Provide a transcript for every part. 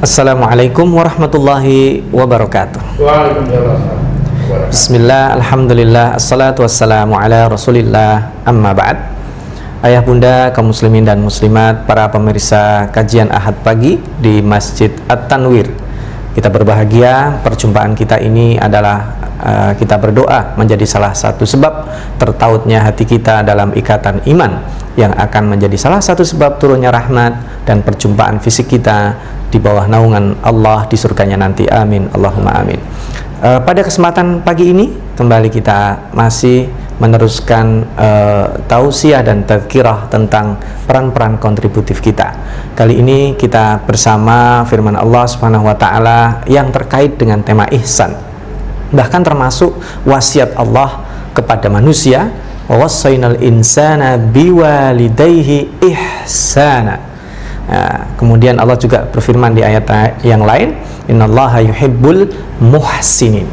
Assalamualaikum warahmatullahi wabarakatuh. Bismillah, alhamdulillah, assalatu wassalamu ala rasulillah, amma ba'd. Ayah bunda kaum muslimin dan muslimat, para pemirsa kajian Ahad pagi di Masjid At-Tanwir, kita berbahagia. Perjumpaan kita ini adalah kita berdoa menjadi salah satu sebab tertautnya hati kita dalam ikatan iman, yang akan menjadi salah satu sebab turunnya rahmat dan perjumpaan fisik kita di bawah naungan Allah di surganya nanti. Amin, Allahumma amin. Pada kesempatan pagi ini kembali kita masih meneruskan tausiah dan tadzkirah tentang peran-peran kontributif kita. Kali ini kita bersama firman Allah Subhanahu wa taala yang terkait dengan tema ihsan. Bahkan termasuk wasiat Allah kepada manusia, wa wassaynal insana biwalidayhi ihsana. Kemudian Allah juga berfirman di ayat yang lain, innallaha yuhibbul muhsinin.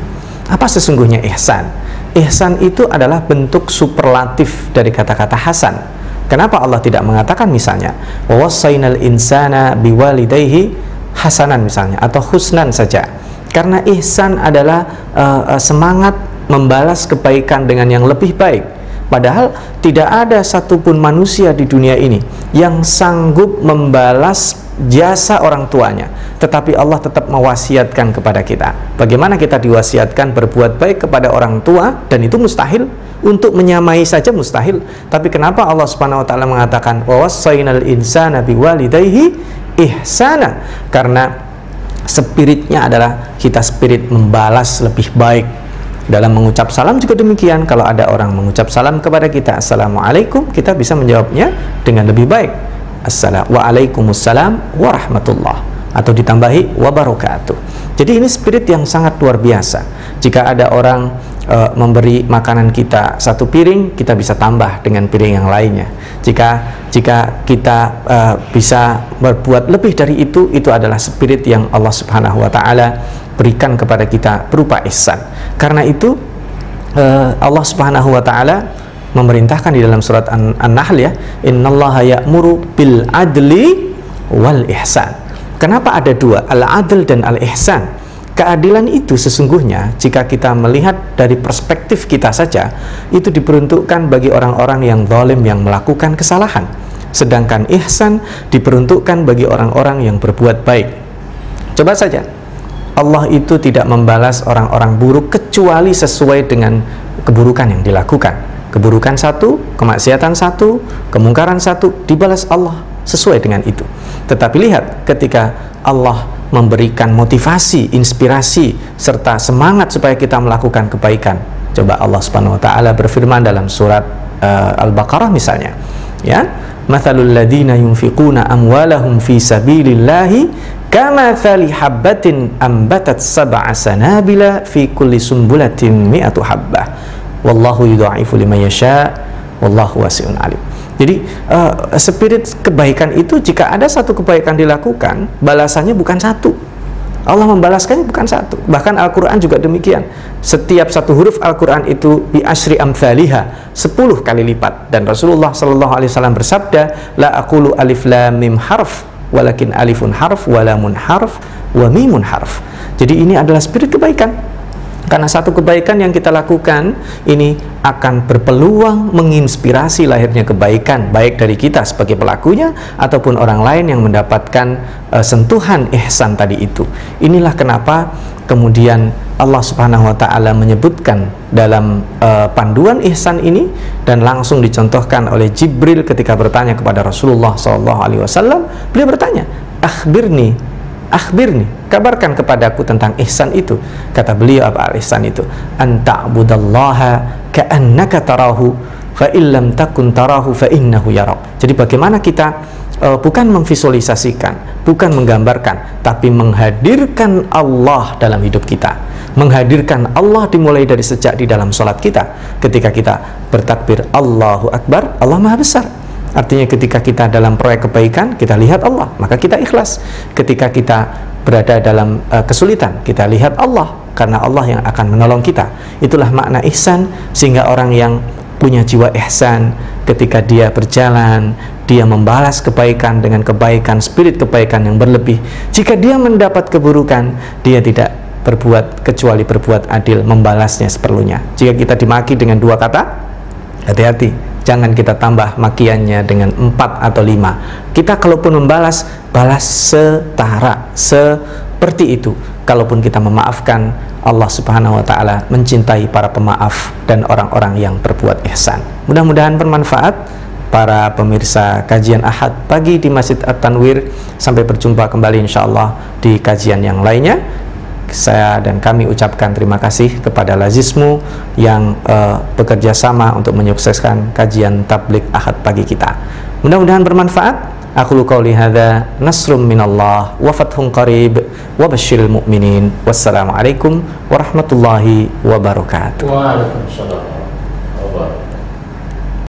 Apa sesungguhnya ihsan? Ihsan itu adalah bentuk superlatif dari kata-kata hasan. Kenapa Allah tidak mengatakan misalnya wa wassaynal insana biwalidayhi hasanan misalnya, atau husnan saja? Karena ihsan adalah semangat membalas kebaikan dengan yang lebih baik. Padahal tidak ada satupun manusia di dunia ini yang sanggup membalas jasa orang tuanya, tetapi Allah tetap mewasiatkan kepada kita. Bagaimana kita diwasiatkan berbuat baik kepada orang tua, dan itu mustahil, untuk menyamai saja mustahil. Tapi kenapa Allah Subhanahu wa taala mengatakan wa wassaynal insana biwalidayhi ihsana? Karena spiritnya adalah kita spirit membalas lebih baik. Dalam mengucap salam juga demikian. Kalau ada orang mengucap salam kepada kita, assalamualaikum, kita bisa menjawabnya dengan lebih baik, waalaikumsalam warahmatullah, atau ditambahi wabarakatuh. Jadi ini spirit yang sangat luar biasa. Jika ada orang memberi makanan kita satu piring, kita bisa tambah dengan piring yang lainnya. Jika kita bisa berbuat lebih dari itu adalah spirit yang Allah Subhanahu wa taala berikan kepada kita berupa ihsan. Karena itu Allah Subhanahu wa taala memerintahkan di dalam surat An-Nahl, ya, innallaha ya'muru bil adli wal ihsan. Kenapa ada dua, al-adl dan al-ihsan? Keadilan itu sesungguhnya, jika kita melihat dari perspektif kita saja, itu diperuntukkan bagi orang-orang yang zalim, yang melakukan kesalahan. Sedangkan ihsan diperuntukkan bagi orang-orang yang berbuat baik. Coba saja, Allah itu tidak membalas orang-orang buruk kecuali sesuai dengan keburukan yang dilakukan. Keburukan satu, kemaksiatan satu, kemungkaran satu, dibalas Allah sesuai dengan itu. Tetapi lihat, ketika Allah memberikan motivasi, inspirasi, serta semangat supaya kita melakukan kebaikan. Coba Allah Subhanahu wa taala berfirman dalam surat Al-Baqarah misalnya, ya, mathalul ladzina yunfiquna amwalahum fi sabilillahi kamathali habbatin ambatat sab'a sanabila fi kulli sumbulatin mi'atu habbah wallahu yudha'ifu liman yasha wallahu wasi'un alim. Jadi spirit kebaikan itu, jika ada satu kebaikan dilakukan, balasannya bukan satu. Allah membalaskannya bukan satu. Bahkan Al-Quran juga demikian. Setiap satu huruf Al-Quran itu bi asyri amthaliha, 10 kali lipat. Dan Rasulullah SAW bersabda, la aqulu alif lam mim harf, walakin alifun harf, walamun harf, wa mimun harf. Jadi ini adalah spirit kebaikan. Karena satu kebaikan yang kita lakukan ini akan berpeluang menginspirasi lahirnya kebaikan, baik dari kita sebagai pelakunya ataupun orang lain yang mendapatkan sentuhan ihsan tadi itu. Inilah kenapa kemudian Allah Subhanahu wa taala menyebutkan dalam panduan ihsan ini, dan langsung dicontohkan oleh Jibril ketika bertanya kepada Rasulullah SAW. Beliau bertanya, akhbirni, kabarkan kepadaku tentang ihsan itu. Kata beliau, apa ihsan itu? Anta'budallaha ka'annaka tarahu fa illam takun tarahu fa innahu yarak. Jadi bagaimana kita bukan memvisualisasikan, bukan menggambarkan, tapi menghadirkan Allah dalam hidup kita. Menghadirkan Allah dimulai dari sejak di dalam sholat kita. Ketika kita bertakbir Allahu Akbar, Allah Maha Besar. Artinya ketika kita dalam proyek kebaikan, kita lihat Allah, maka kita ikhlas. Ketika kita berada dalam kesulitan, kita lihat Allah, karena Allah yang akan menolong kita. Itulah makna ihsan, sehingga orang yang punya jiwa ihsan, ketika dia berjalan, dia membalas kebaikan dengan kebaikan, spirit kebaikan yang berlebih. Jika dia mendapat keburukan, dia tidak berbuat kecuali berbuat adil, membalasnya seperlunya. Jika kita dimaki dengan 2 kata, hati-hati, jangan kita tambah makiannya dengan 4 atau 5. Kita kalaupun membalas, balas setara, seperti itu. Kalaupun kita memaafkan, Allah Subhanahu wa Ta'ala mencintai para pemaaf dan orang-orang yang berbuat ihsan. Mudah-mudahan bermanfaat para pemirsa kajian Ahad pagi di Masjid At-Tanwir. Sampai berjumpa kembali insyaallah di kajian yang lainnya. Saya dan kami ucapkan terima kasih kepada Lazismu yang bekerja sama untuk menyukseskan kajian tablik Ahad pagi kita. Mudah-mudahan bermanfaat. Aku qouli hadza, nasrum minallah wa fathun qarib wa basyiril mu'minin. Wassalamualaikum warahmatullahi wabarakatuh. Waalaikumsalam warahmatullahi wabarakatuh.